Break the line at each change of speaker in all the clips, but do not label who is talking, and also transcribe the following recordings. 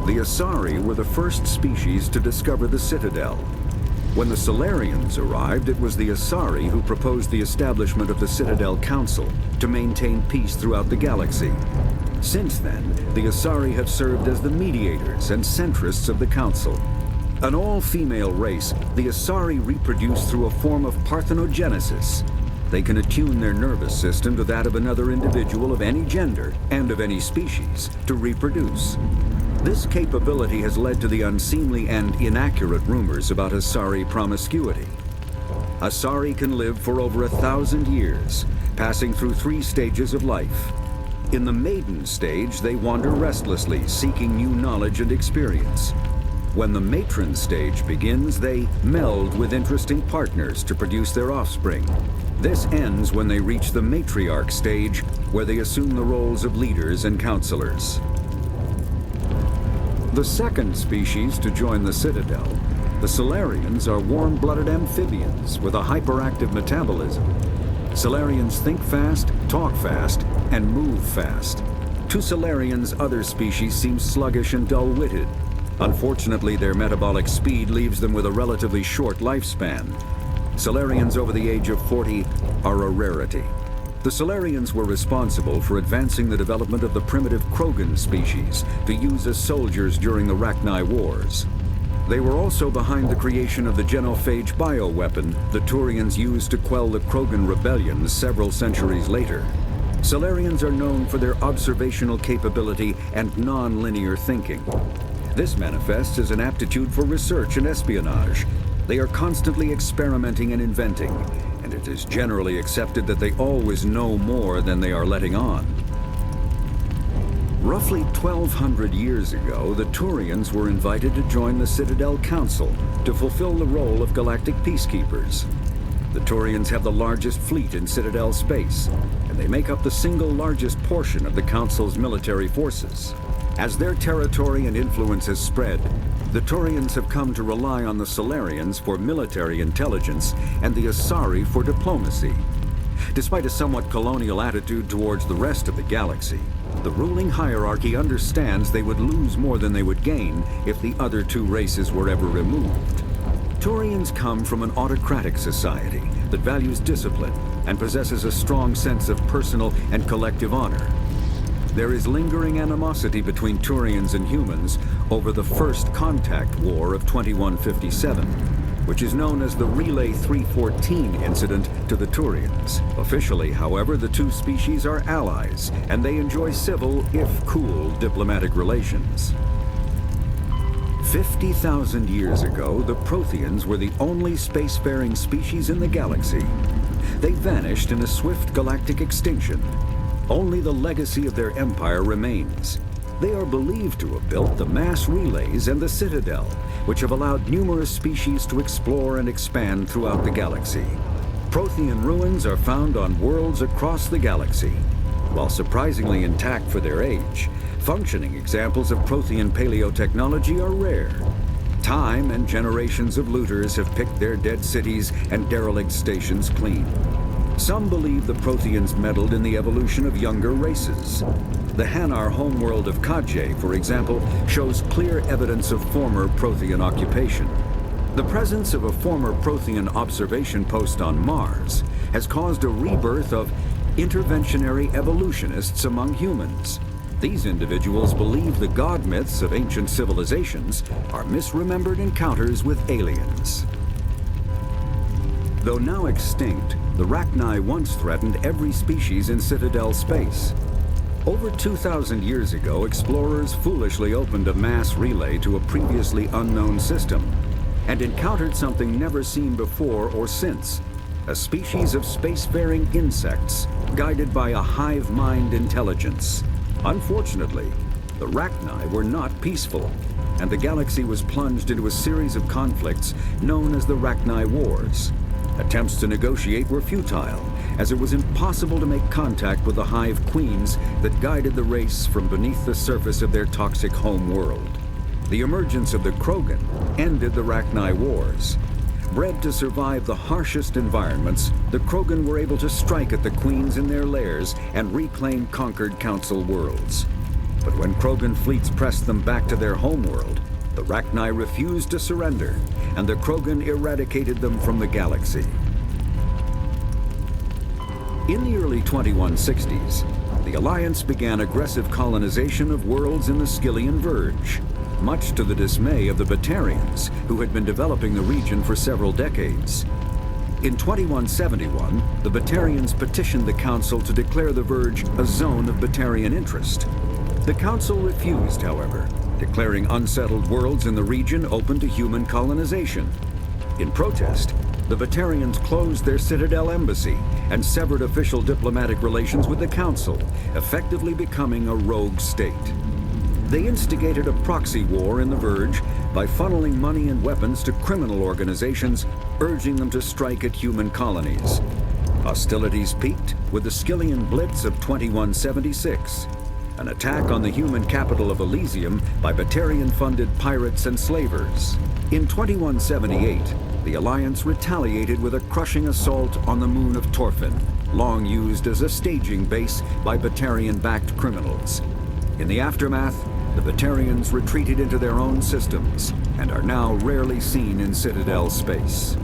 The Asari were the first species to discover the Citadel. When the Solarians arrived, it was the Asari who proposed the establishment of the Citadel Council to maintain peace throughout the galaxy. Since then, the Asari have served as the mediators and centrists of the Council. An all-female race, the Asari reproduce through a form of parthenogenesis. They can attune their nervous system to that of another individual of any gender and of any species to reproduce. This capability has led to the unseemly and inaccurate rumors about Asari promiscuity. Asari can live for over 1,000 years, passing through 3 stages of life. In the maiden stage, they wander restlessly, seeking new knowledge and experience. When the matron stage begins, they meld with interesting partners to produce their offspring. This ends when they reach the matriarch stage, where they assume the roles of leaders and counselors. The second species to join the Citadel, the Solarians, are warm-blooded amphibians with a hyperactive metabolism. Solarians think fast, talk fast, and move fast. To Solarians, other species seem sluggish and dull-witted. Unfortunately, their metabolic speed leaves them with a relatively short lifespan. Solarians over the age of 40 are a rarity. The Solarians were responsible for advancing the development of the primitive Krogan species to use as soldiers during the Rachni Wars. They were also behind the creation of the genophage bioweapon the Turians used to quell the Krogan rebellions several centuries later. Solarians are known for their observational capability and non-linear thinking. This manifests as an aptitude for research and espionage. They are constantly experimenting and inventing, and it is generally accepted that they always know more than they are letting on. Roughly 1,200 years ago, the Turians were invited to join the Citadel Council to fulfill the role of galactic peacekeepers. The Turians have the largest fleet in Citadel space, and they make up the single largest portion of the Council's military forces. As their territory and influence has spread, the Turians have come to rely on the Solarians for military intelligence and the Asari for diplomacy. Despite a somewhat colonial attitude towards the rest of the galaxy, the ruling hierarchy understands they would lose more than they would gain if the other 2 races were ever removed. Turians come from an autocratic society that values discipline and possesses a strong sense of personal and collective honor. There is lingering animosity between Turians and humans over the First Contact War of 2157, which is known as the Relay 314 incident to the Turians. Officially, however, the 2 species are allies, and they enjoy civil, if cool, diplomatic relations. 50,000 years ago, the Protheans were the only spacefaring species in the galaxy. They vanished in a swift galactic extinction. Only the legacy of their empire remains. They are believed to have built the mass relays and the Citadel, which have allowed numerous species to explore and expand throughout the galaxy. Prothean ruins are found on worlds across the galaxy. While surprisingly intact for their age, functioning examples of Prothean paleotechnology are rare. Time and generations of looters have picked their dead cities and derelict stations clean. Some believe the Protheans meddled in the evolution of younger races. The Hanar homeworld of Kadje, for example, shows clear evidence of former Prothean occupation. The presence of a former Prothean observation post on Mars has caused a rebirth of interventionary evolutionists among humans. These individuals believe the god myths of ancient civilizations are misremembered encounters with aliens. Though now extinct, the Rachni once threatened every species in Citadel space. Over 2,000 years ago, explorers foolishly opened a mass relay to a previously unknown system and encountered something never seen before or since, a species of spacefaring insects guided by a hive mind intelligence. Unfortunately, the Rachni were not peaceful, and the galaxy was plunged into a series of conflicts known as the Rachni Wars. Attempts to negotiate were futile, as it was impossible to make contact with the hive queens that guided the race from beneath the surface of their toxic home world. The emergence of the Krogan ended the Rachni Wars. Bred to survive the harshest environments, the Krogan were able to strike at the queens in their lairs and reclaim conquered council worlds. But When Krogan fleets pressed them back to their homeworld, the Rachni refused to surrender, and the Krogan eradicated them from the galaxy. In the early 2160s, the Alliance began aggressive colonization of worlds in the Skyllian Verge, much to the dismay of the Batarians, who had been developing the region for several decades. In 2171, the Batarians petitioned the Council to declare the Verge a zone of Batarian interest. The Council refused, however, declaring unsettled worlds in the region open to human colonization. In protest, the Batarians closed their Citadel embassy and severed official diplomatic relations with the Council, effectively becoming a rogue state. They instigated a proxy war in the Verge by funneling money and weapons to criminal organizations, urging them to strike at human colonies. Hostilities peaked with the Skyllian Blitz of 2176, an attack on the human capital of Elysium by Batarian-funded pirates and slavers. In 2178, the Alliance retaliated with a crushing assault on the moon of Torfin, long used as a staging base by Batarian-backed criminals. In the aftermath, the Batarians retreated into their own systems and are now rarely seen in Citadel space.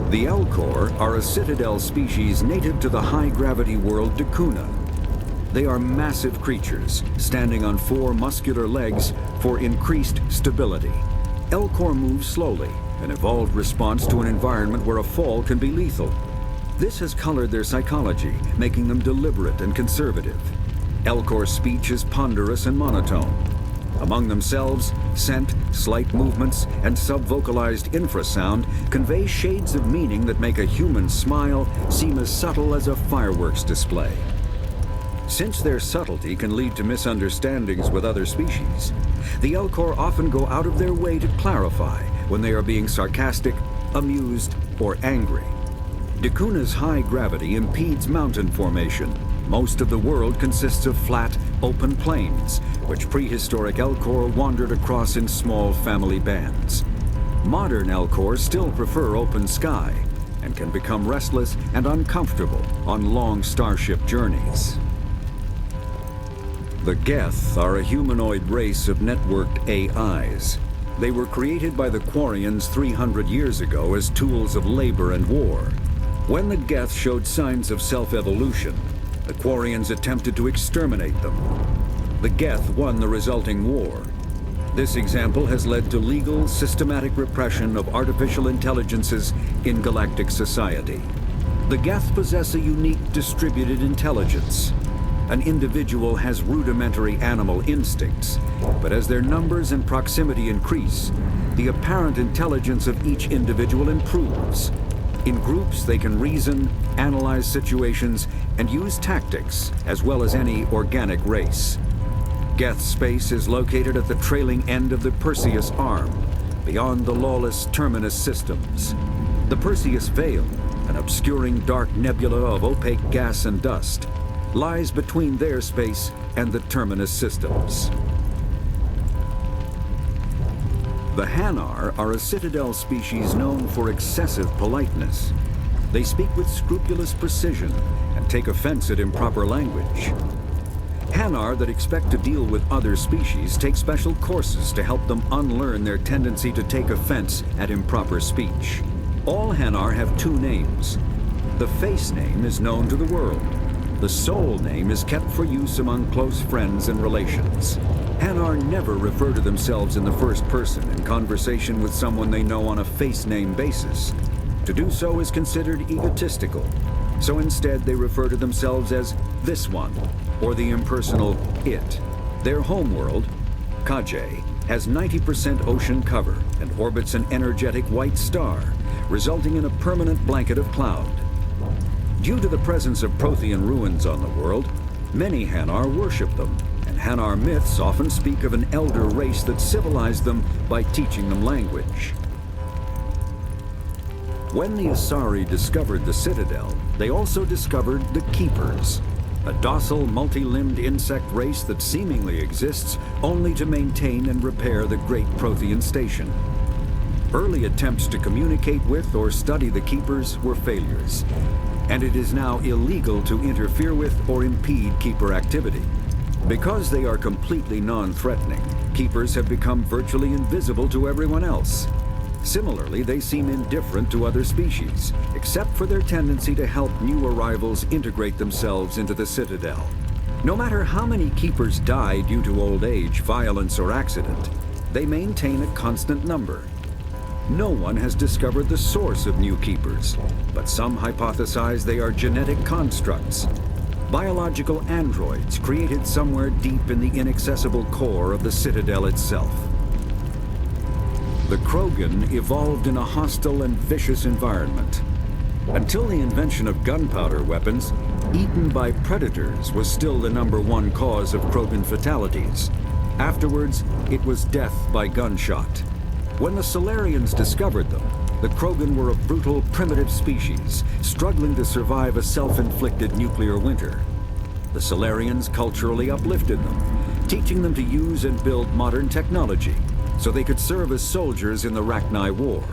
The Elcor are a Citadel species native to the high-gravity world Dakuna. They are massive creatures, standing on 4 muscular legs for increased stability. Elcor move slowly, an evolved response to an environment where a fall can be lethal. This has colored their psychology, making them deliberate and conservative. Elcor's speech is ponderous and monotone. Among themselves, scent, slight movements, and sub-vocalized infrasound convey shades of meaning that make a human smile seem as subtle as a fireworks display. Since their subtlety can lead to misunderstandings with other species, the Elcor often go out of their way to clarify when they are being sarcastic, amused, or angry. Dakuna's high gravity impedes mountain formation. Most of the world consists of flat, open plains, which prehistoric Elcor wandered across in small family bands. Modern Elcor still prefer open sky, and can become restless and uncomfortable on long starship journeys. The Geth are a humanoid race of networked AIs. They were created by the Quarians 300 years ago as tools of labor and war. When the Geth showed signs of self-evolution, the Quarians attempted to exterminate them. The Geth won the resulting war. This example has led to legal, systematic repression of artificial intelligences in galactic society. The Geth possess a unique distributed intelligence. An individual has rudimentary animal instincts, but as their numbers and proximity increase, the apparent intelligence of each individual improves. In groups, they can reason, analyze situations, and use tactics, as well as any organic race. Geth space is located at the trailing end of the Perseus Arm, beyond the lawless Terminus systems. The Perseus Veil, an obscuring dark nebula of opaque gas and dust, lies between their space and the Terminus systems. The Hanar are a Citadel species known for excessive politeness. They speak with scrupulous precision and take offense at improper language. Hanar that expect to deal with other species take special courses to help them unlearn their tendency to take offense at improper speech. All Hanar have 2 names. The face name is known to the world. The soul name is kept for use among close friends and relations. Hanar never refer to themselves in the first person in conversation with someone they know on a face name basis. To do so is considered egotistical, so instead they refer to themselves as this one, or the impersonal it. Their homeworld, Kajay, has 90% ocean cover and orbits an energetic white star, resulting in a permanent blanket of cloud. Due to the presence of Prothean ruins on the world, many Hanar worship them, and Hanar myths often speak of an elder race that civilized them by teaching them language. When the Asari discovered the Citadel, they also discovered the Keepers, a docile, multi-limbed insect race that seemingly exists only to maintain and repair the Great Prothean Station. Early attempts to communicate with or study the Keepers were failures, and it is now illegal to interfere with or impede Keeper activity. Because they are completely non-threatening, keepers have become virtually invisible to everyone else. Similarly, they seem indifferent to other species, except for their tendency to help new arrivals integrate themselves into the Citadel. No matter how many keepers die due to old age, violence, or accident, they maintain a constant number. No one has discovered the source of new keepers, but some hypothesize they are genetic constructs, biological androids created somewhere deep in the inaccessible core of the Citadel itself. The Krogan evolved in a hostile and vicious environment. Until the invention of gunpowder weapons, eaten by predators was still the #1 cause of Krogan fatalities. Afterwards, it was death by gunshot. When the Solarians discovered them, the Krogan were a brutal, primitive species, struggling to survive a self-inflicted nuclear winter. The Solarians culturally uplifted them, teaching them to use and build modern technology, so they could serve as soldiers in the Rachni War.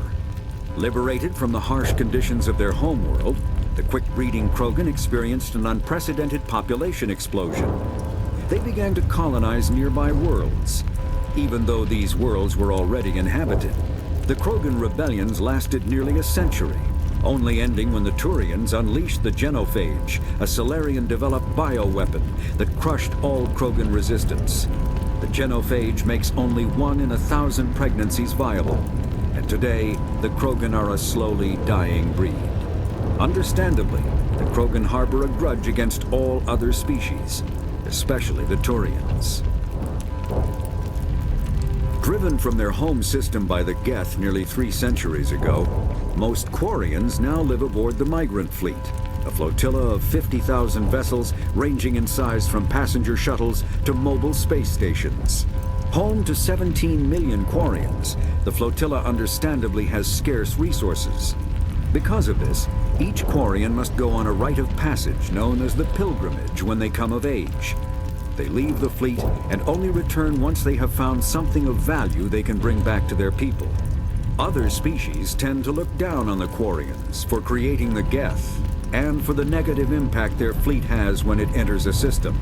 Liberated from the harsh conditions of their homeworld, the quick-breeding Krogan experienced an unprecedented population explosion. They began to colonize nearby worlds. Even though these worlds were already inhabited, the Krogan rebellions lasted nearly a century, only ending when the Turians unleashed the Genophage, a Solarian-developed bioweapon that crushed all Krogan resistance. The Genophage makes only 1 in 1,000 pregnancies viable, and today the Krogan are a slowly dying breed. Understandably, the Krogan harbor a grudge against all other species, especially the Turians. Driven from their home system by the Geth nearly 3 centuries ago, most Quarians now live aboard the Migrant Fleet, a flotilla of 50,000 vessels ranging in size from passenger shuttles to mobile space stations. Home to 17 million Quarians, the flotilla understandably has scarce resources. Because of this, each Quarian must go on a rite of passage known as the Pilgrimage when they come of age. They leave the fleet and only return once they have found something of value they can bring back to their people. Other species tend to look down on the Quarians for creating the Geth, and for the negative impact their fleet has when it enters a system.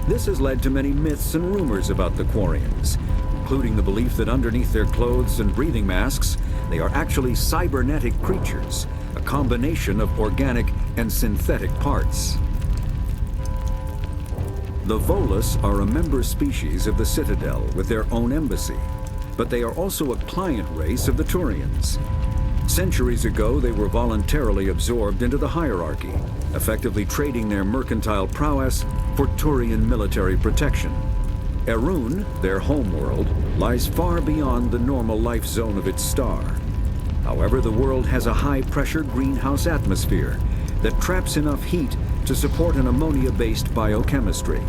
This has led to many myths and rumors about the Quarians, including the belief that underneath their clothes and breathing masks, they are actually cybernetic creatures, a combination of organic and synthetic parts. The Volus are a member species of the Citadel with their own embassy, but they are also a client race of the Turians. Centuries ago, they were voluntarily absorbed into the hierarchy, effectively trading their mercantile prowess for Turian military protection. Erun, their homeworld, lies far beyond the normal life zone of its star. However, the world has a high-pressure greenhouse atmosphere that traps enough heat to support an ammonia-based biochemistry.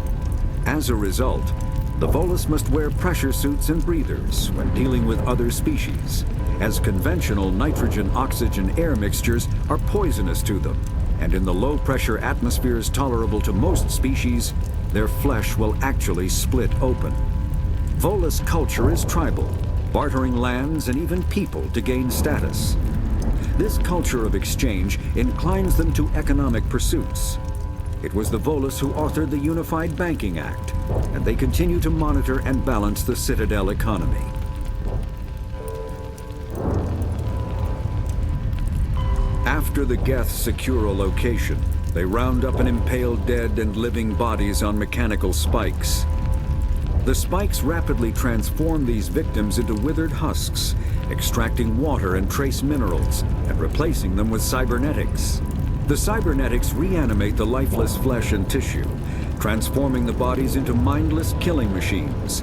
As a result, the Volus must wear pressure suits and breathers when dealing with other species, as conventional nitrogen-oxygen air mixtures are poisonous to them, and in the low-pressure atmospheres tolerable to most species, their flesh will actually split open. Volus culture is tribal, bartering lands and even people to gain status. This culture of exchange inclines them to economic pursuits. It was the Volus who authored the Unified Banking Act, and they continue to monitor and balance the Citadel economy. After the Geth secure a location, they round up and impale dead and living bodies on mechanical spikes. The spikes rapidly transform these victims into withered husks, extracting water and trace minerals, and replacing them with cybernetics. The cybernetics reanimate the lifeless flesh and tissue, transforming the bodies into mindless killing machines.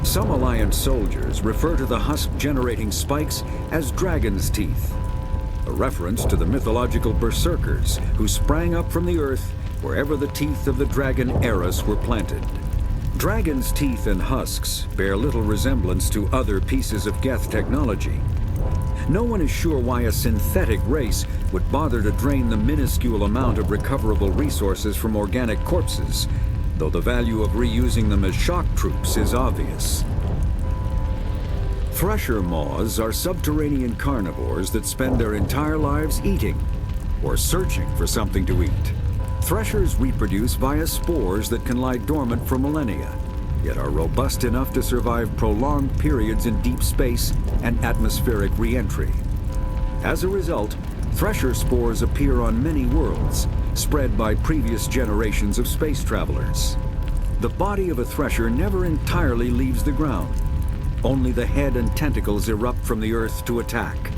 Some Alliance soldiers refer to the husk-generating spikes as dragon's teeth, a reference to the mythological berserkers who sprang up from the earth wherever the teeth of the dragon Eris were planted. Dragon's teeth and husks bear little resemblance to other pieces of Geth technology. No one is sure why a synthetic race would bother to drain the minuscule amount of recoverable resources from organic corpses, though the value of reusing them as shock troops is obvious. Thresher maws are subterranean carnivores that spend their entire lives eating or searching for something to eat. Threshers reproduce via spores that can lie dormant for millennia, yet are robust enough to survive prolonged periods in deep space and atmospheric re-entry. As a result, thresher spores appear on many worlds, spread by previous generations of space travelers. The body of a thresher never entirely leaves the ground. Only the head and tentacles erupt from the Earth to attack.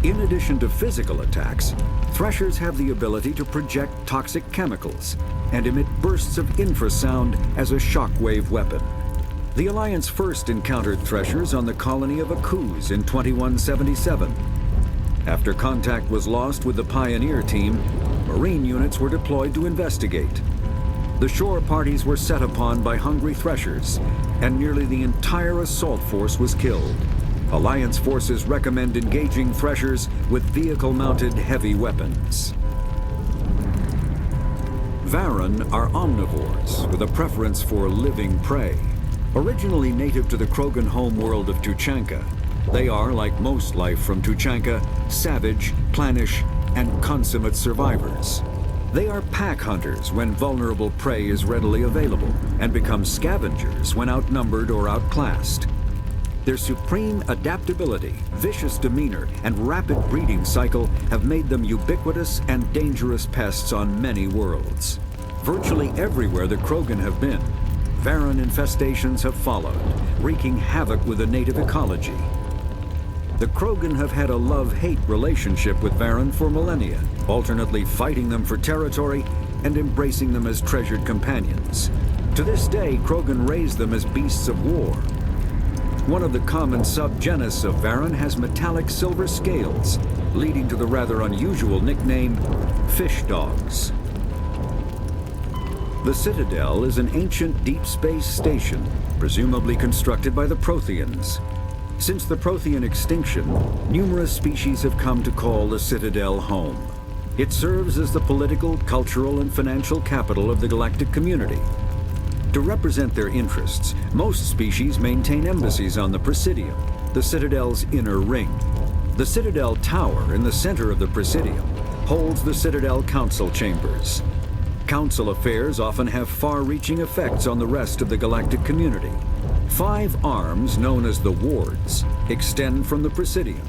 In addition to physical attacks, threshers have the ability to project toxic chemicals and emit bursts of infrasound as a shockwave weapon. The Alliance first encountered threshers on the colony of Akuz in 2177. After contact was lost with the Pioneer team, Marine units were deployed to investigate. The shore parties were set upon by hungry threshers, and nearly the entire assault force was killed. Alliance forces recommend engaging threshers with vehicle-mounted heavy weapons. Varan are omnivores with a preference for living prey. Originally native to the Krogan homeworld of Tuchanka, they are, like most life from Tuchanka, savage, clannish, and consummate survivors. They are pack hunters when vulnerable prey is readily available, and become scavengers when outnumbered or outclassed. Their supreme adaptability, vicious demeanor, and rapid breeding cycle have made them ubiquitous and dangerous pests on many worlds. Virtually everywhere the Krogan have been, Varan infestations have followed, wreaking havoc with the native ecology. The Krogan have had a love-hate relationship with Varan for millennia, alternately fighting them for territory and embracing them as treasured companions. To this day, Krogan raise them as beasts of war. One of the common subgenus of Varan has metallic silver scales, leading to the rather unusual nickname, fish dogs. The Citadel is an ancient deep space station, presumably constructed by the Protheans. Since the Prothean extinction, numerous species have come to call the Citadel home. It serves as the political, cultural, and financial capital of the galactic community. To represent their interests, most species maintain embassies on the Presidium, the Citadel's inner ring. The Citadel Tower in the center of the Presidium holds the Citadel Council Chambers. Council affairs often have far-reaching effects on the rest of the galactic community. 5 arms, known as the wards, extend from the Presidium.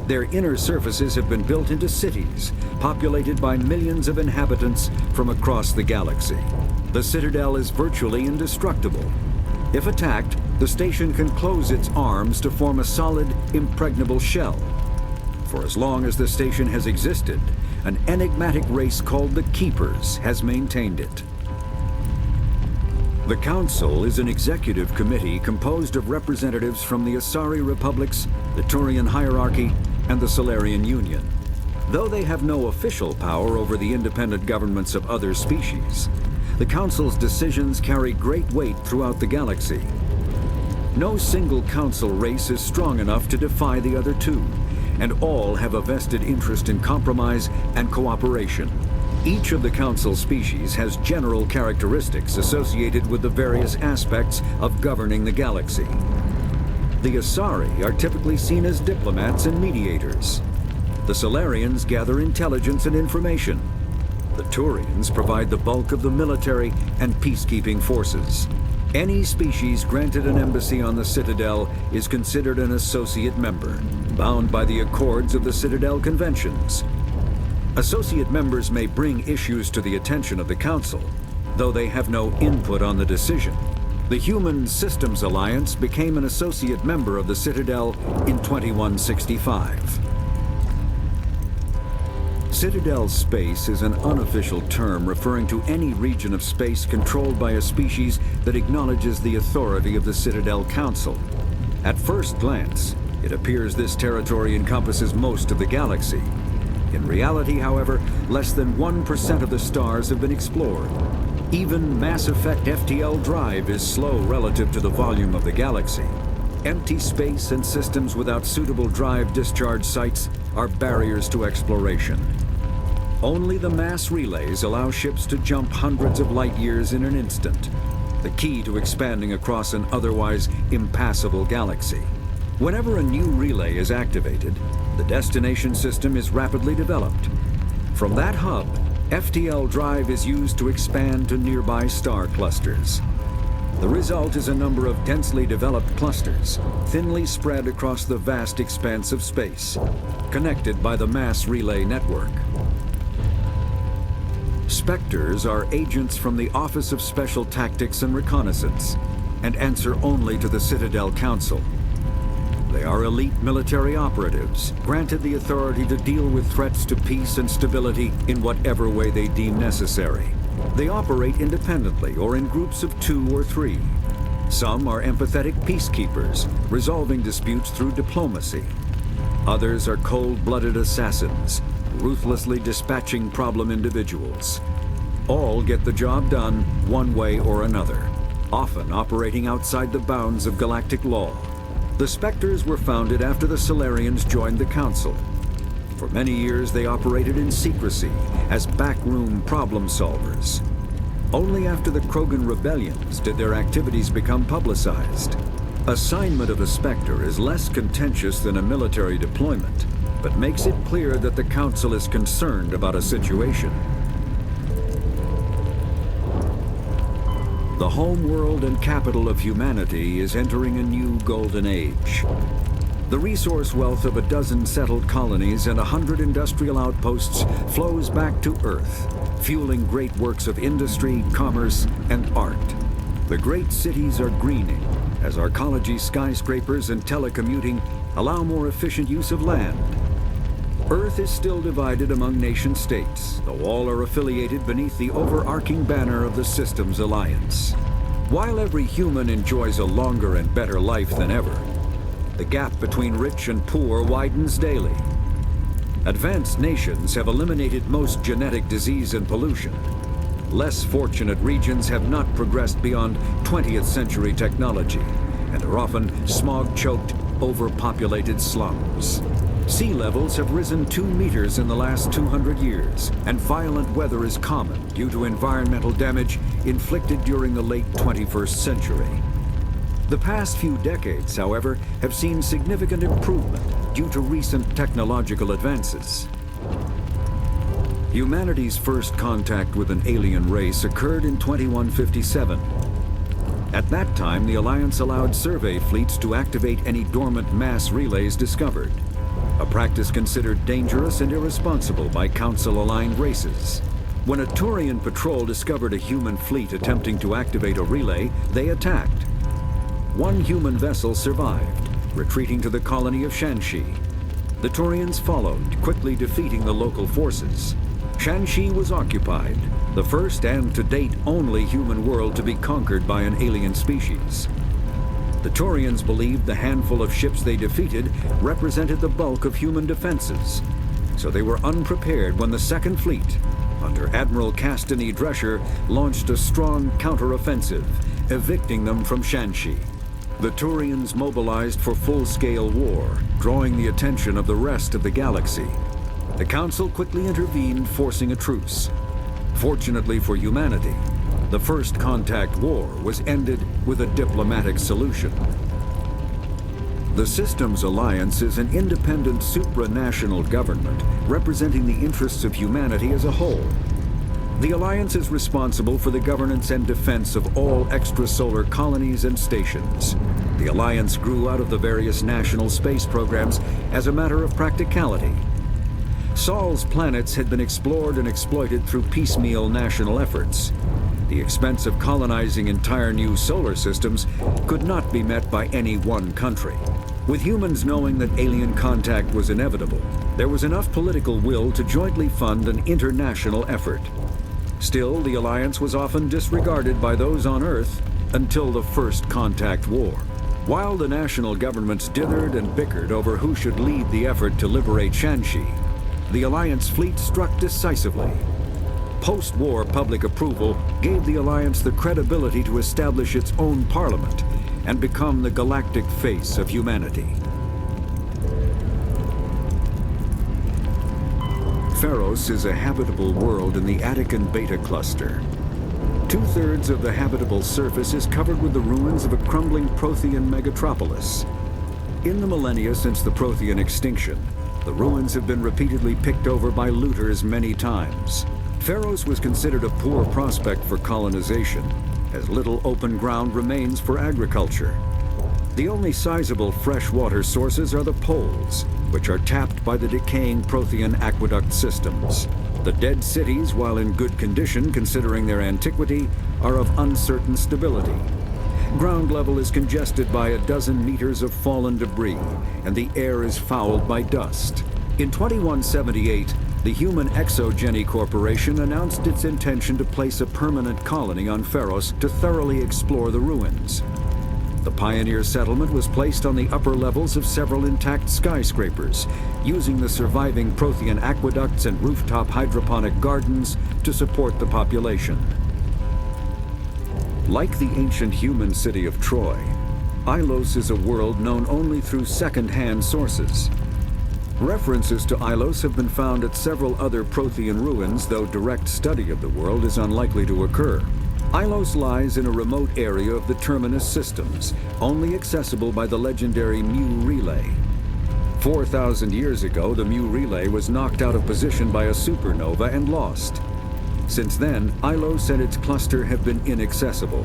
Their inner surfaces have been built into cities, populated by millions of inhabitants from across the galaxy. The Citadel is virtually indestructible. If attacked, the station can close its arms to form a solid, impregnable shell. For as long as the station has existed, an enigmatic race called the Keepers has maintained it. The Council is an executive committee composed of representatives from the Asari Republics, the Turian Hierarchy, and the Solarian Union. Though they have no official power over the independent governments of other species, the Council's decisions carry great weight throughout the galaxy. No single Council race is strong enough to defy the other two, and all have a vested interest in compromise and cooperation. Each of the Council species has general characteristics associated with the various aspects of governing the galaxy. The Asari are typically seen as diplomats and mediators. The Solarians gather intelligence and information. The Turians provide the bulk of the military and peacekeeping forces. Any species granted an embassy on the Citadel is considered an associate member, bound by the accords of the Citadel Conventions. Associate members may bring issues to the attention of the Council, though they have no input on the decision. The Human Systems Alliance became an associate member of the Citadel in 2165. Citadel space is an unofficial term referring to any region of space controlled by a species that acknowledges the authority of the Citadel Council. At first glance, it appears this territory encompasses most of the galaxy. In reality, however, less than 1% of the stars have been explored. Even Mass Effect FTL drive is slow relative to the volume of the galaxy. Empty space and systems without suitable drive discharge sites are barriers to exploration. Only the mass relays allow ships to jump hundreds of light years in an instant, the key to expanding across an otherwise impassable galaxy. Whenever a new relay is activated, the destination system is rapidly developed. From that hub, FTL drive is used to expand to nearby star clusters. The result is a number of densely developed clusters, thinly spread across the vast expanse of space, connected by the mass relay network. Spectres are agents from the Office of Special Tactics and Reconnaissance, and answer only to the Citadel Council. They are elite military operatives, granted the authority to deal with threats to peace and stability in whatever way they deem necessary. They operate independently or in groups of 2 or 3. Some are empathetic peacekeepers, resolving disputes through diplomacy. Others are cold-blooded assassins, ruthlessly dispatching problem individuals. All get the job done one way or another, often operating outside the bounds of galactic law. The Spectres were founded after the Solarians joined the Council. For many years, they operated in secrecy as backroom problem solvers. Only after the Krogan rebellions did their activities become publicized. Assignment of a Spectre is less contentious than a military deployment, but makes it clear that the Council is concerned about a situation. The home world and capital of humanity is entering a new golden age. The resource wealth of a dozen settled colonies and 100 industrial outposts flows back to Earth, fueling great works of industry, commerce, and art. The great cities are greening as arcology skyscrapers and telecommuting allow more efficient use of land. Earth is still divided among nation-states, though all are affiliated beneath the overarching banner of the Systems Alliance. While every human enjoys a longer and better life than ever, the gap between rich and poor widens daily. Advanced nations have eliminated most genetic disease and pollution. Less fortunate regions have not progressed beyond 20th century technology and are often smog-choked, overpopulated slums. Sea levels have risen 2 meters in the last 200 years, and violent weather is common due to environmental damage inflicted during the late 21st century. The past few decades, however, have seen significant improvement due to recent technological advances. Humanity's first contact with an alien race occurred in 2157. At that time, the Alliance allowed survey fleets to activate any dormant mass relays discovered, a practice considered dangerous and irresponsible by Council-aligned races. When a Turian patrol discovered a human fleet attempting to activate a relay, they attacked. One human vessel survived, retreating to the colony of Shanxi. The Turians followed, quickly defeating the local forces. Shanxi was occupied, the first and to date only human world to be conquered by an alien species. The Turians believed the handful of ships they defeated represented the bulk of human defenses, so they were unprepared when the Second Fleet, under Admiral Castany Drescher, launched a strong counteroffensive, evicting them from Shanxi. The Turians mobilized for full-scale war, drawing the attention of the rest of the galaxy. The Council quickly intervened, forcing a truce. Fortunately for humanity, the First Contact War was ended with a diplomatic solution. The Systems Alliance is an independent supranational government representing the interests of humanity as a whole. The Alliance is responsible for the governance and defense of all extrasolar colonies and stations. The Alliance grew out of the various national space programs as a matter of practicality. Sol's planets had been explored and exploited through piecemeal national efforts. The expense of colonizing entire new solar systems could not be met by any one country. With humans knowing that alien contact was inevitable, there was enough political will to jointly fund an international effort. Still, the Alliance was often disregarded by those on Earth until the First Contact War. While the national governments dithered and bickered over who should lead the effort to liberate Shanxi, the Alliance fleet struck decisively. Post-war public approval gave the Alliance the credibility to establish its own parliament and become the galactic face of humanity. Pharos is a habitable world in the Attican Beta Cluster. 2/3 of the habitable surface is covered with the ruins of a crumbling Prothean megatropolis. In the millennia since the Prothean extinction, the ruins have been repeatedly picked over by looters many times. Pharos was considered a poor prospect for colonization, as little open ground remains for agriculture. The only sizable freshwater sources are the poles, which are tapped by the decaying Prothean aqueduct systems. The dead cities, while in good condition considering their antiquity, are of uncertain stability. Ground level is congested by a dozen meters of fallen debris, and the air is fouled by dust. In 2178, the Human Exogeny Corporation announced its intention to place a permanent colony on Pharos to thoroughly explore the ruins. The pioneer settlement was placed on the upper levels of several intact skyscrapers, using the surviving Prothean aqueducts and rooftop hydroponic gardens to support the population. Like the ancient human city of Troy, Ilos is a world known only through second-hand sources. References to Ilos have been found at several other Prothean ruins, though direct study of the world is unlikely to occur. Ilos lies in a remote area of the Terminus systems, only accessible by the legendary Mu Relay. 4,000 years ago, the Mu Relay was knocked out of position by a supernova and lost. Since then, Ilos and its cluster have been inaccessible.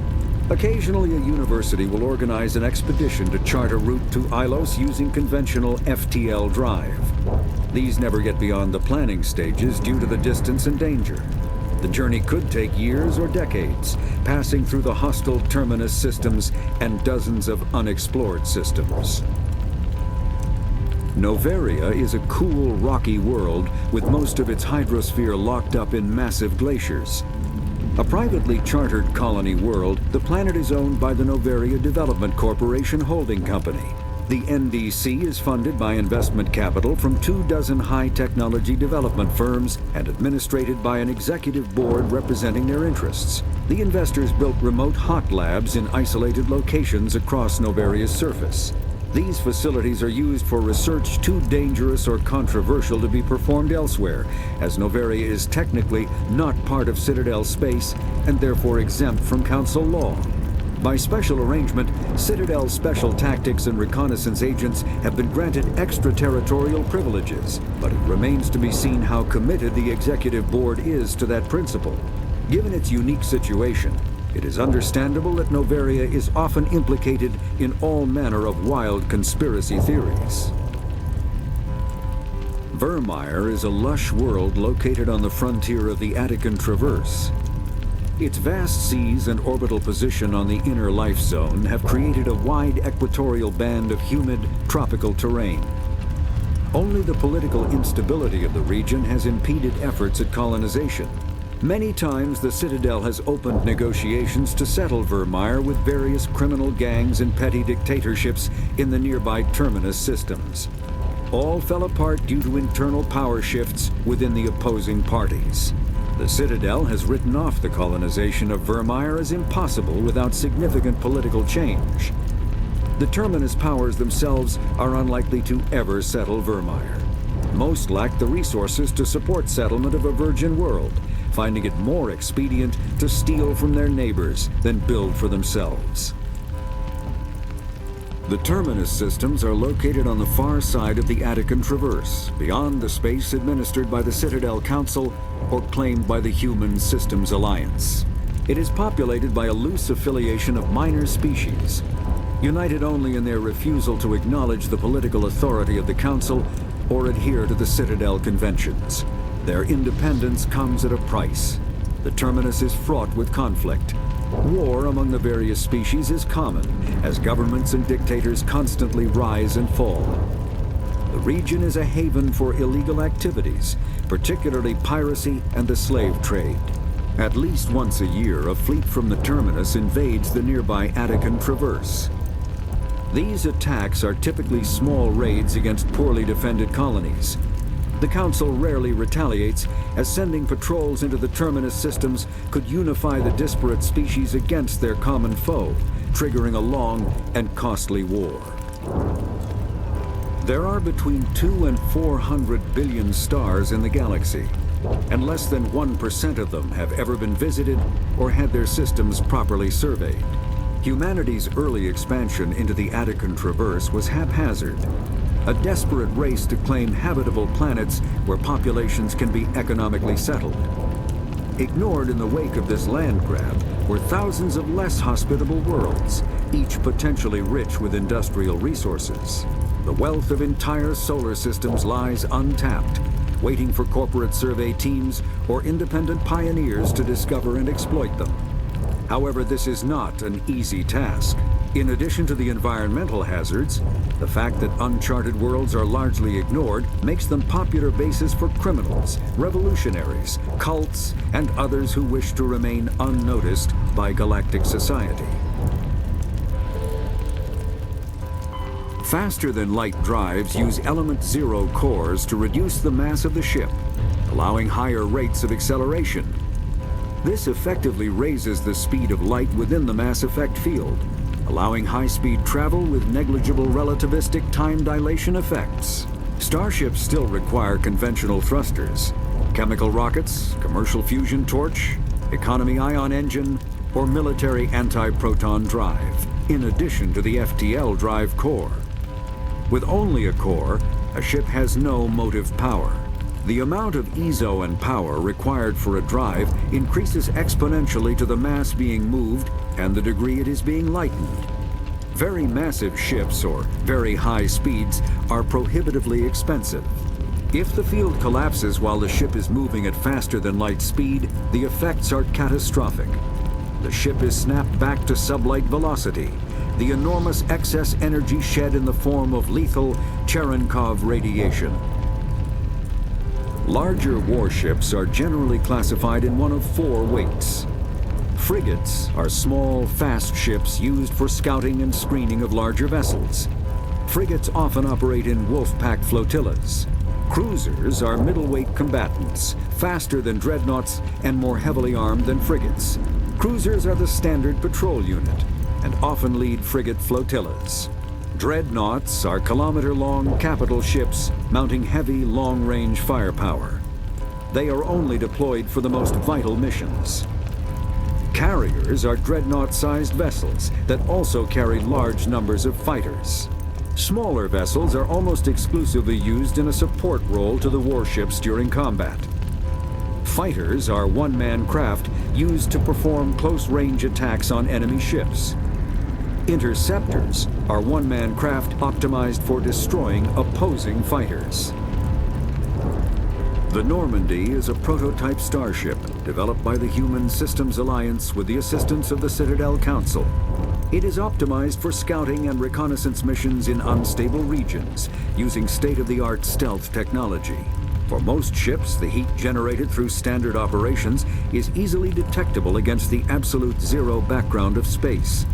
Occasionally, a university will organize an expedition to chart a route to Ilos using conventional FTL drive. These never get beyond the planning stages due to the distance and danger. The journey could take years or decades, passing through the hostile Terminus systems and dozens of unexplored systems. Noveria is a cool, rocky world with most of its hydrosphere locked up in massive glaciers. A privately chartered colony world, the planet is owned by the Noveria Development Corporation Holding Company. The NDC is funded by investment capital from 24 high-technology development firms and administrated by an executive board representing their interests. The investors built remote hot labs in isolated locations across Noveria's surface. These facilities are used for research too dangerous or controversial to be performed elsewhere, as Noveria is technically not part of Citadel space and therefore exempt from Council law. By special arrangement, Citadel Special Tactics and Reconnaissance agents have been granted extraterritorial privileges, but it remains to be seen how committed the Executive Board is to that principle. Given its unique situation, it is understandable that Noveria is often implicated in all manner of wild conspiracy theories. Vermeer is a lush world located on the frontier of the Attican Traverse. Its vast seas and orbital position on the inner life zone have created a wide equatorial band of humid, tropical terrain. Only the political instability of the region has impeded efforts at colonization. Many times the Citadel has opened negotiations to settle Vermeer with various criminal gangs and petty dictatorships in the nearby Terminus systems. All fell apart due to internal power shifts within the opposing parties. The Citadel has written off the colonization of Vermeer as impossible without significant political change. The Terminus powers themselves are unlikely to ever settle Vermeer. Most lack the resources to support settlement of a virgin world, finding it more expedient to steal from their neighbors than build for themselves. The Terminus systems are located on the far side of the Attican Traverse, beyond the space administered by the Citadel Council or claimed by the Human Systems Alliance. It is populated by a loose affiliation of minor species, united only in their refusal to acknowledge the political authority of the Council or adhere to the Citadel conventions. Their independence comes at a price. The Terminus is fraught with conflict. War among the various species is common, as governments and dictators constantly rise and fall. The region is a haven for illegal activities, particularly piracy and the slave trade. At least once a year, a fleet from the Terminus invades the nearby Attican Traverse. These attacks are typically small raids against poorly defended colonies. The Council rarely retaliates, as sending patrols into the Terminus systems could unify the disparate species against their common foe, triggering a long and costly war. There are between 200 and 400 billion stars in the galaxy, and less than 1% of them have ever been visited or had their systems properly surveyed. Humanity's early expansion into the Attican Traverse was haphazard, a desperate race to claim habitable planets where populations can be economically settled. Ignored in the wake of this land grab were thousands of less hospitable worlds, each potentially rich with industrial resources. The wealth of entire solar systems lies untapped, waiting for corporate survey teams or independent pioneers to discover and exploit them. However, this is not an easy task. In addition to the environmental hazards, the fact that uncharted worlds are largely ignored makes them popular bases for criminals, revolutionaries, cults, and others who wish to remain unnoticed by galactic society. Faster-than-light drives use element zero cores to reduce the mass of the ship, allowing higher rates of acceleration. This effectively raises the speed of light within the mass effect field, allowing high-speed travel with negligible relativistic time dilation effects. Starships still require conventional thrusters, chemical rockets, commercial fusion torch, economy ion engine, or military anti-proton drive, in addition to the FTL drive core. With only a core, a ship has no motive power. The amount of ESO and power required for a drive increases exponentially to the mass being moved and the degree it is being lightened. Very massive ships, or very high speeds, are prohibitively expensive. If the field collapses while the ship is moving at faster than light speed, the effects are catastrophic. The ship is snapped back to sublight velocity, the enormous excess energy shed in the form of lethal Cherenkov radiation. Larger warships are generally classified in one of four weights. Frigates are small, fast ships used for scouting and screening of larger vessels. Frigates often operate in wolf-pack flotillas. Cruisers are middleweight combatants, faster than dreadnoughts and more heavily armed than frigates. Cruisers are the standard patrol unit and often lead frigate flotillas. Dreadnoughts are kilometer-long capital ships mounting heavy, long-range firepower. They are only deployed for the most vital missions. Carriers are dreadnought-sized vessels that also carry large numbers of fighters. Smaller vessels are almost exclusively used in a support role to the warships during combat. Fighters are one-man craft used to perform close-range attacks on enemy ships. Interceptors are one-man craft optimized for destroying opposing fighters. The Normandy is a prototype starship developed by the Human Systems Alliance with the assistance of the Citadel Council. It is optimized for scouting and reconnaissance missions in unstable regions using state-of-the-art stealth technology. For most ships, the heat generated through standard operations is easily detectable against the absolute zero background of space.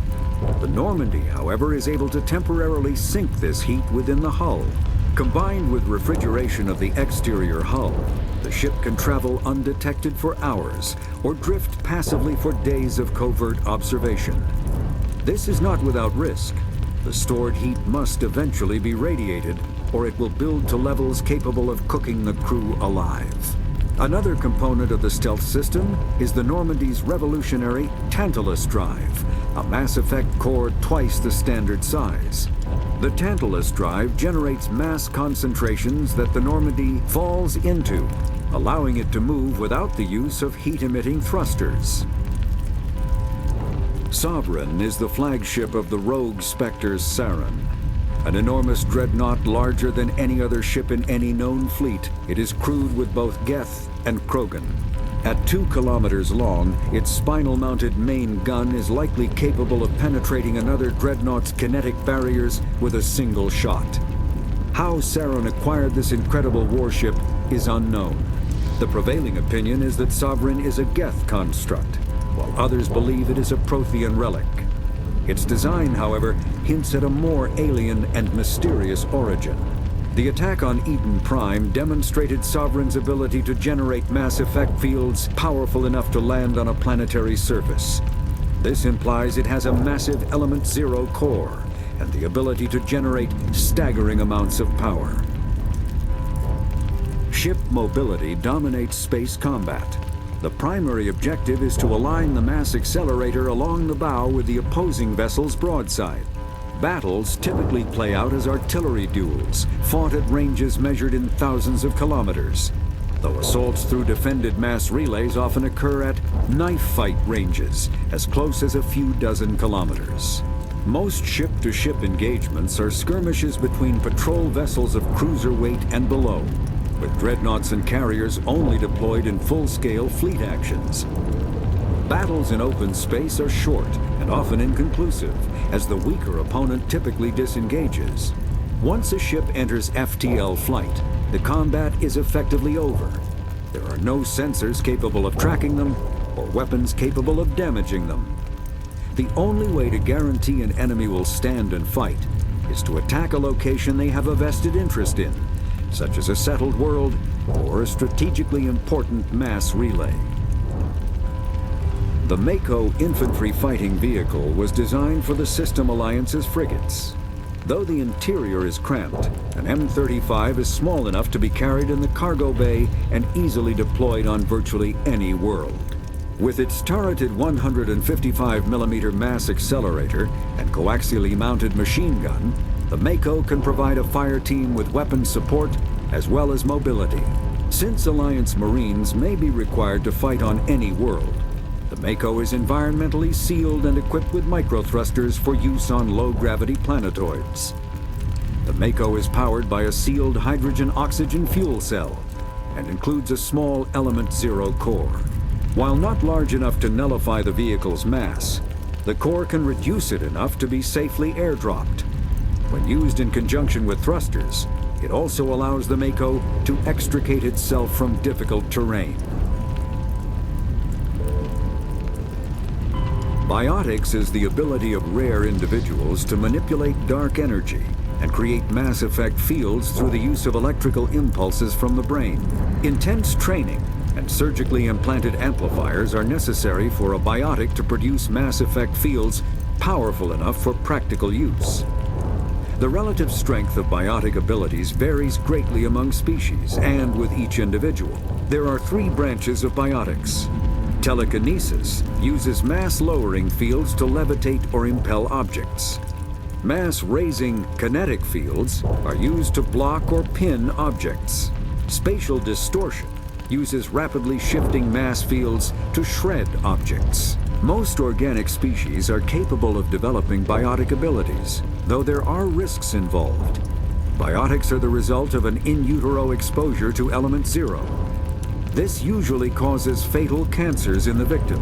The Normandy, however, is able to temporarily sink this heat within the hull. Combined with refrigeration of the exterior hull, the ship can travel undetected for hours or drift passively for days of covert observation. This is not without risk. The stored heat must eventually be radiated, or it will build to levels capable of cooking the crew alive. Another component of the stealth system is the Normandy's revolutionary Tantalus drive, a Mass Effect core twice the standard size. The Tantalus drive generates mass concentrations that the Normandy falls into, allowing it to move without the use of heat-emitting thrusters. Sovereign is the flagship of the rogue Spectre Saren. An enormous dreadnought larger than any other ship in any known fleet, it is crewed with both Geth and Krogan. At 2 kilometers long, its spinal-mounted main gun is likely capable of penetrating another dreadnought's kinetic barriers with a single shot. How Saren acquired this incredible warship is unknown. The prevailing opinion is that Sovereign is a Geth construct, while others believe it is a Prothean relic. Its design, however, hints at a more alien and mysterious origin. The attack on Eden Prime demonstrated Sovereign's ability to generate mass effect fields powerful enough to land on a planetary surface. This implies it has a massive Element Zero core and the ability to generate staggering amounts of power. Ship mobility dominates space combat. The primary objective is to align the mass accelerator along the bow with the opposing vessel's broadside. Battles typically play out as artillery duels, fought at ranges measured in thousands of kilometers. though assaults through defended mass relays often occur at knife fight ranges, as close as a few dozen kilometers. Most ship-to-ship engagements are skirmishes between patrol vessels of cruiser weight and below, with dreadnoughts and carriers only deployed in full-scale fleet actions. Battles in open space are short and often inconclusive, as the weaker opponent typically disengages. Once a ship enters FTL flight, the combat is effectively over. There are no sensors capable of tracking them or weapons capable of damaging them. The only way to guarantee an enemy will stand and fight is to attack a location they have a vested interest in, such as a settled world or a strategically important mass relay. The Mako infantry fighting vehicle was designed for the System Alliance's frigates. Though the interior is cramped, an M35 is small enough to be carried in the cargo bay and easily deployed on virtually any world. With its turreted 155mm mass accelerator and coaxially mounted machine gun, the Mako can provide a fire team with weapon support as well as mobility. Since Alliance Marines may be required to fight on any world, the Mako is environmentally sealed and equipped with microthrusters for use on low-gravity planetoids. The Mako is powered by a sealed hydrogen-oxygen fuel cell and includes a small Element Zero core. While not large enough to nullify the vehicle's mass, the core can reduce it enough to be safely airdropped. When used in conjunction with thrusters, it also allows the Mako to extricate itself from difficult terrain. Biotics is the ability of rare individuals to manipulate dark energy and create mass effect fields through the use of electrical impulses from the brain. Intense training and surgically implanted amplifiers are necessary for a biotic to produce mass effect fields powerful enough for practical use. The relative strength of biotic abilities varies greatly among species and with each individual. There are three branches of biotics. Telekinesis uses mass-lowering fields to levitate or impel objects. Mass-raising kinetic fields are used to block or pin objects. Spatial distortion uses rapidly shifting mass fields to shred objects. Most organic species are capable of developing biotic abilities, though there are risks involved. Biotics are the result of an in utero exposure to Element Zero. This usually causes fatal cancers in the victim,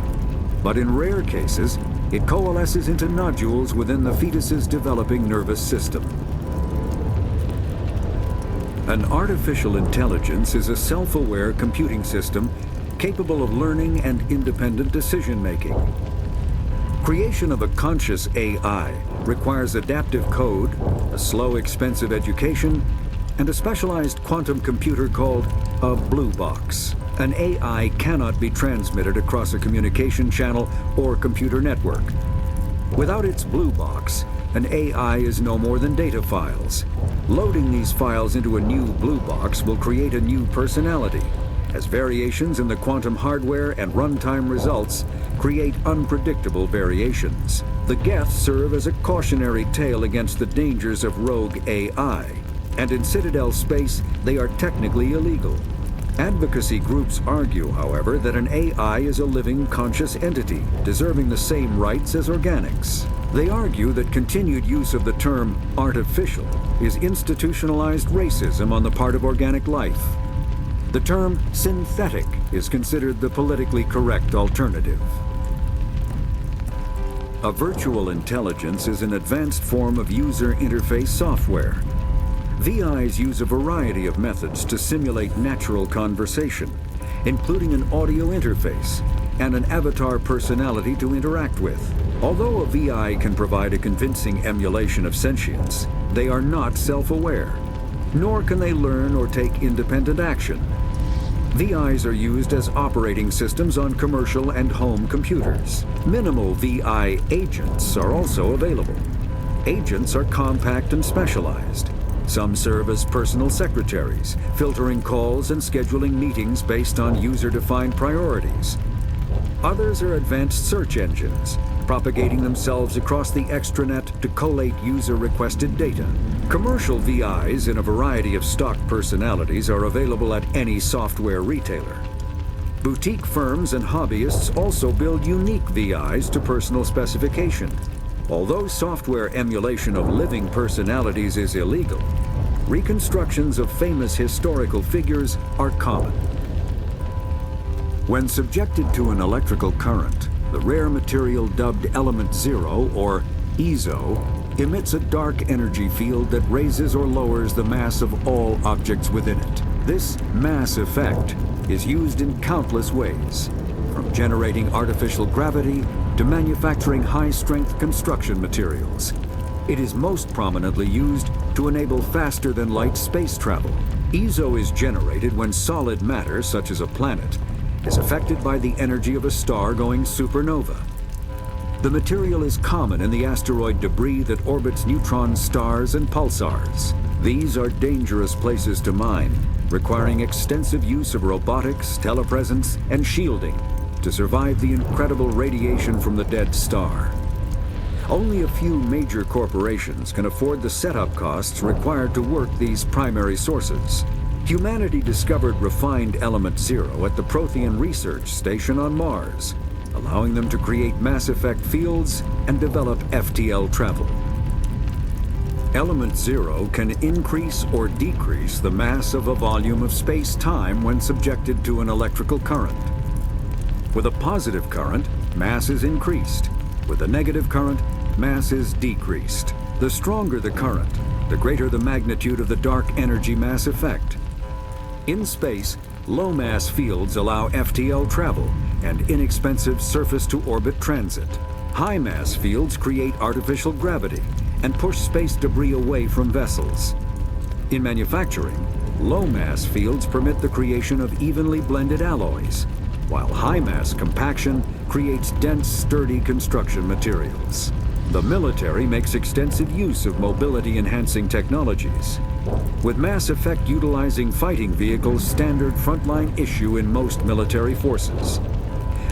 but in rare cases, it coalesces into nodules within the fetus's developing nervous system. An artificial intelligence is a self-aware computing system capable of learning and independent decision-making. Creation of a conscious AI requires adaptive code, a slow, expensive education, and a specialized quantum computer called a blue box. An AI cannot be transmitted across a communication channel or computer network. Without its blue box, an AI is no more than data files. Loading these files into a new blue box will create a new personality, as variations in the quantum hardware and runtime results create unpredictable variations. The Geths serve as a cautionary tale against the dangers of rogue AI, and in Citadel space, they are technically illegal. Advocacy groups argue, however, that an AI is a living, conscious entity, deserving the same rights as organics. They argue that continued use of the term artificial is institutionalized racism on the part of organic life. The term synthetic is considered the politically correct alternative. A virtual intelligence is an advanced form of user interface software. VIs use a variety of methods to simulate natural conversation, including an audio interface and an avatar personality to interact with. Although a VI can provide a convincing emulation of sentience, they are not self-aware, nor can they learn or take independent action. VIs are used as operating systems on commercial and home computers. Minimal VI agents are also available. Agents are compact and specialized. Some serve as personal secretaries, filtering calls and scheduling meetings based on user-defined priorities. Others are advanced search engines, propagating themselves across the extranet to collate user-requested data. Commercial VIs in a variety of stock personalities are available at any software retailer. Boutique firms and hobbyists also build unique VIs to personal specification. Although software emulation of living personalities is illegal, reconstructions of famous historical figures are common. When subjected to an electrical current, the rare material dubbed Element Zero, or EZO, emits a dark energy field that raises or lowers the mass of all objects within it. This mass effect is used in countless ways, from generating artificial gravity to manufacturing high-strength construction materials. It is most prominently used to enable faster-than-light space travel. EZO is generated when solid matter, such as a planet, is affected by the energy of a star going supernova. The material is common in the asteroid debris that orbits neutron stars and pulsars. These are dangerous places to mine, requiring extensive use of robotics, telepresence, and shielding to survive the incredible radiation from the dead star. Only a few major corporations can afford the setup costs required to work these primary sources. Humanity discovered refined Element Zero at the Prothean Research Station on Mars, allowing them to create mass effect fields and develop FTL travel. Element Zero can increase or decrease the mass of a volume of space-time when subjected to an electrical current. With a positive current, mass is increased. With a negative current, mass is decreased. The stronger the current, the greater the magnitude of the dark energy mass effect. In space, low-mass fields allow FTL travel and inexpensive surface-to-orbit transit. High-mass fields create artificial gravity and push space debris away from vessels. In manufacturing, low-mass fields permit the creation of evenly blended alloys, while high-mass compaction creates dense, sturdy construction materials. The military makes extensive use of mobility-enhancing technologies, with mass effect utilizing fighting vehicles standard frontline issue in most military forces.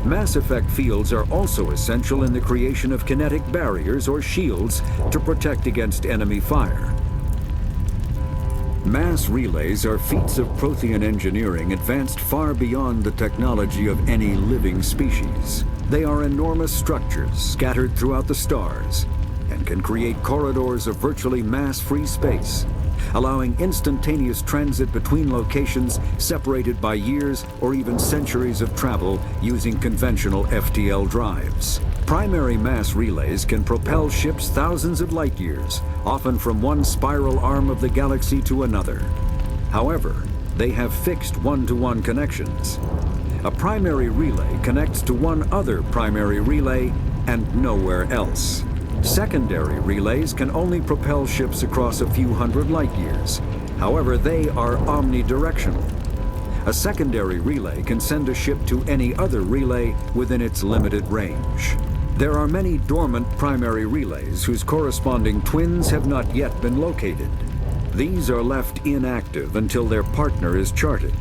Mass effect fields are also essential in the creation of kinetic barriers or shields to protect against enemy fire. Mass relays are feats of Prothean engineering advanced far beyond the technology of any living species. They are enormous structures scattered throughout the stars and can create corridors of virtually mass-free space, allowing instantaneous transit between locations separated by years or even centuries of travel using conventional FTL drives. Primary mass relays can propel ships thousands of light years, often from one spiral arm of the galaxy to another. However, they have fixed one-to-one connections. A primary relay connects to one other primary relay and nowhere else. Secondary relays can only propel ships across a few hundred light years. However, they are omnidirectional. A secondary relay can send a ship to any other relay within its limited range. There are many dormant primary relays whose corresponding twins have not yet been located. These are left inactive until their partner is charted,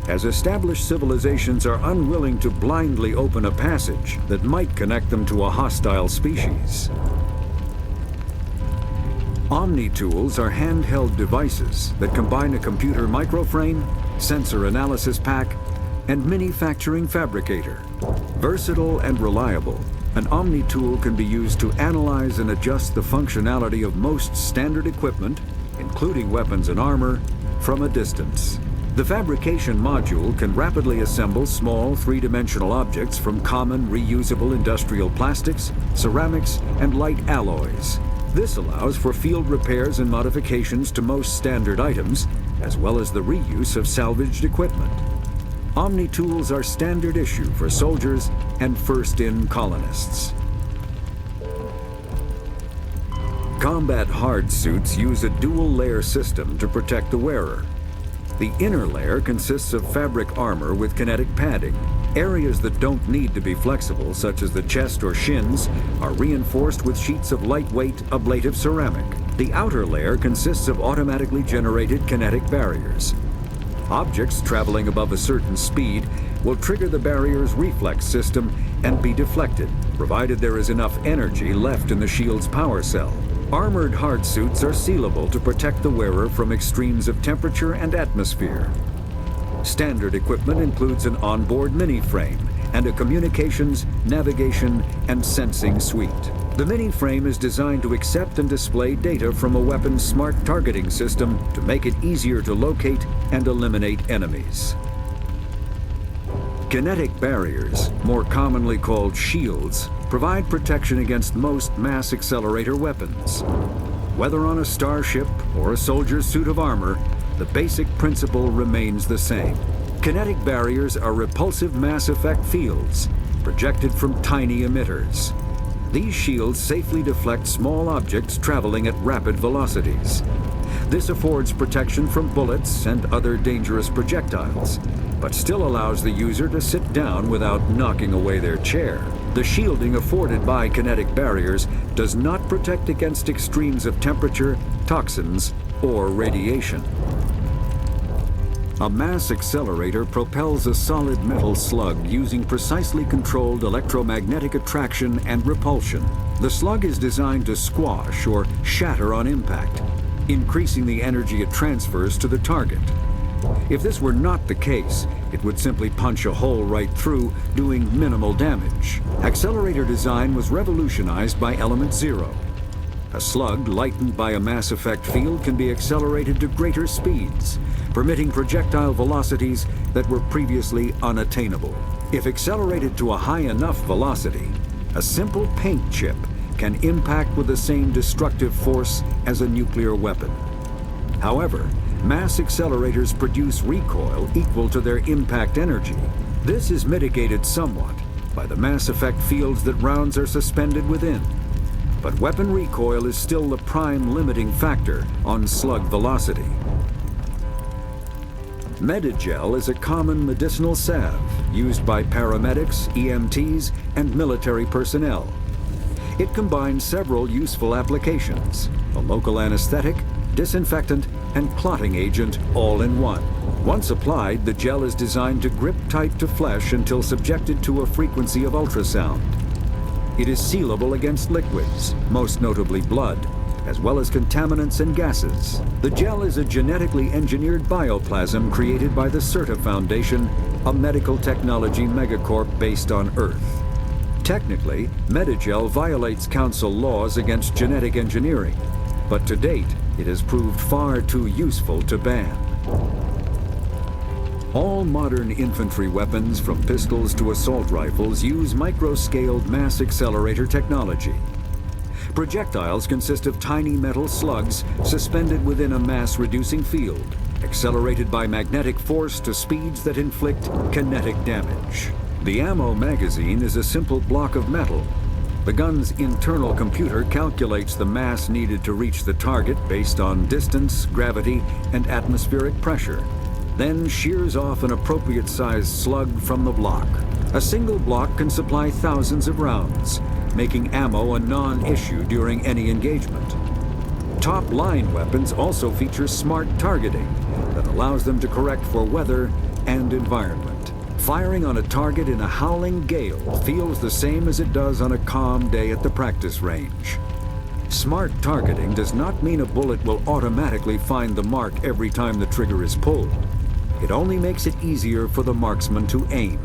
as established civilizations are unwilling to blindly open a passage that might connect them to a hostile species. Omni-tools are handheld devices that combine a computer microframe, sensor analysis pack, and manufacturing fabricator. Versatile and reliable, an Omni-tool can be used to analyze and adjust the functionality of most standard equipment, including weapons and armor, from a distance. The fabrication module can rapidly assemble small three-dimensional objects from common reusable industrial plastics, ceramics, and light alloys. This allows for field repairs and modifications to most standard items, as well as the reuse of salvaged equipment. Omni-tools are standard issue for soldiers and first-in colonists. Combat hard suits use a dual-layer system to protect the wearer. The inner layer consists of fabric armor with kinetic padding. Areas that don't need to be flexible, such as the chest or shins, are reinforced with sheets of lightweight, ablative ceramic. The outer layer consists of automatically generated kinetic barriers. Objects traveling above a certain speed will trigger the barrier's reflex system, and be deflected, provided there is enough energy left in the shield's power cell. Armored hard suits are sealable to protect the wearer from extremes of temperature and atmosphere. Standard equipment includes an onboard mini-frame and a communications, navigation, and sensing suite. The mini-frame is designed to accept and display data from a weapon's smart targeting system to make it easier to locate and eliminate enemies. Kinetic barriers, more commonly called shields, provide protection against most mass accelerator weapons. Whether on a starship or a soldier's suit of armor, the basic principle remains the same. Kinetic barriers are repulsive mass effect fields, projected from tiny emitters. These shields safely deflect small objects traveling at rapid velocities. This affords protection from bullets and other dangerous projectiles, but still allows the user to sit down without knocking away their chair. The shielding afforded by kinetic barriers does not protect against extremes of temperature, toxins, or radiation. A mass accelerator propels a solid metal slug using precisely controlled electromagnetic attraction and repulsion. The slug is designed to squash or shatter on impact, increasing the energy it transfers to the target. If this were not the case, it would simply punch a hole right through, doing minimal damage. Accelerator design was revolutionized by Element Zero. A slug lightened by a mass effect field can be accelerated to greater speeds, permitting projectile velocities that were previously unattainable. If accelerated to a high enough velocity, a simple paint chip can impact with the same destructive force as a nuclear weapon. However, mass accelerators produce recoil equal to their impact energy. This is mitigated somewhat by the mass effect fields that rounds are suspended within. But weapon recoil is still the prime limiting factor on slug velocity. Medigel is a common medicinal salve used by paramedics, EMTs, and military personnel. It combines several useful applications: a local anesthetic, disinfectant, and clotting agent all in one. Once applied, the gel is designed to grip tight to flesh until subjected to a frequency of ultrasound. It is sealable against liquids, most notably blood, as well as contaminants and gases. The gel is a genetically engineered bioplasm created by the CERTA Foundation, a medical technology megacorp based on Earth. Technically, Medigel violates council laws against genetic engineering, but to date, it has proved far too useful to ban. All modern infantry weapons, from pistols to assault rifles, use micro-scaled mass accelerator technology. Projectiles consist of tiny metal slugs suspended within a mass-reducing field, accelerated by magnetic force to speeds that inflict kinetic damage. The ammo magazine is a simple block of metal. The gun's internal computer calculates the mass needed to reach the target based on distance, gravity, and atmospheric pressure, then shears off an appropriate-sized slug from the block. A single block can supply thousands of rounds, making ammo a non-issue during any engagement. Top-line weapons also feature smart targeting that allows them to correct for weather and environment. Firing on a target in a howling gale feels the same as it does on a calm day at the practice range. Smart targeting does not mean a bullet will automatically find the mark every time the trigger is pulled. It only makes it easier for the marksman to aim.